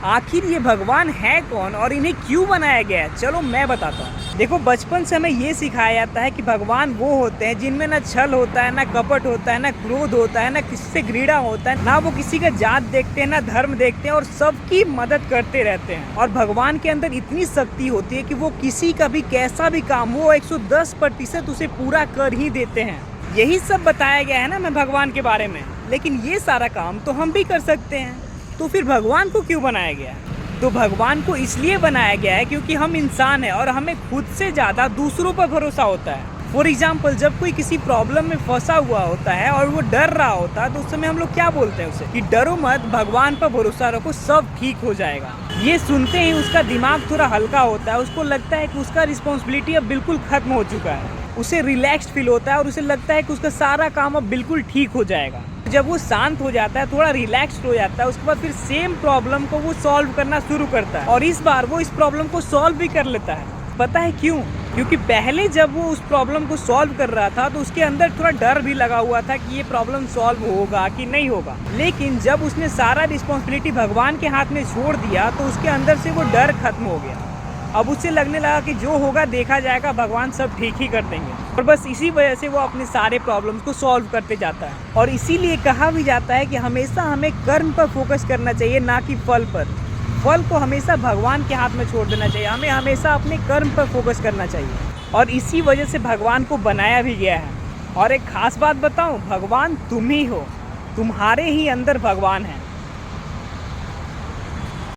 आखिर ये भगवान है कौन और इन्हें क्यों बनाया गया है, चलो मैं बताता हूँ। देखो, बचपन से हमें ये सिखाया जाता है कि भगवान वो होते हैं जिनमें ना छल होता है, ना कपट होता है, ना क्रोध होता है, ना किसी से घृणा होता है, ना वो किसी का जात देखते हैं, ना धर्म देखते हैं और सबकी मदद करते रहते हैं। और भगवान के अंदर इतनी शक्ति होती है कि वो किसी का भी कैसा भी काम हो 110% उसे पूरा कर ही देते हैं। यही सब बताया गया है ना मैं भगवान के बारे में, लेकिन ये सारा काम तो हम भी कर सकते हैं। तो फिर भगवान को क्यों बनाया गया है? तो भगवान को इसलिए बनाया गया है क्योंकि हम इंसान हैं और हमें खुद से ज़्यादा दूसरों पर भरोसा होता है। फॉर एग्जाम्पल, जब कोई किसी प्रॉब्लम में फंसा हुआ होता है और वो डर रहा होता है तो उस समय हम लोग क्या बोलते हैं उसे कि डरो मत, भगवान पर भरोसा रखो, सब ठीक हो जाएगा। ये सुनते ही उसका दिमाग थोड़ा हल्का होता है, उसको लगता है कि उसका रिस्पॉन्सिबिलिटी अब बिल्कुल खत्म हो चुका है, उसे रिलैक्स्ड फील होता है और उसे लगता है कि उसका सारा काम अब बिल्कुल ठीक हो जाएगा। जब वो शांत हो जाता है, थोड़ा रिलैक्स्ड हो जाता है, उसके बाद फिर सेम प्रॉब्लम को वो सॉल्व करना शुरू करता है और इस बार वो इस प्रॉब्लम को सॉल्व भी कर लेता है। पता है क्यों? क्योंकि पहले जब वो उस प्रॉब्लम को सॉल्व कर रहा था तो उसके अंदर थोड़ा डर भी लगा हुआ था कि ये प्रॉब्लम सॉल्व होगा कि नहीं होगा, लेकिन जब उसने सारा रिस्पॉन्सिबिलिटी भगवान के हाथ में छोड़ दिया तो उसके अंदर से वो डर खत्म हो गया। अब उससे लगने लगा कि जो होगा देखा जाएगा, भगवान सब ठीक ही कर देंगे। और बस इसी वजह से वो अपने सारे प्रॉब्लम्स को सॉल्व करते जाता है। और इसीलिए कहा भी जाता है कि हमेशा हमें कर्म पर फोकस करना चाहिए, ना कि फल पर। फल को हमेशा भगवान के हाथ में छोड़ देना चाहिए, हमें हमेशा अपने कर्म पर फोकस करना चाहिए। और इसी वजह से भगवान को बनाया भी गया है। और एक खास बात बताऊँ, भगवान तुम ही हो, तुम्हारे ही अंदर भगवान है।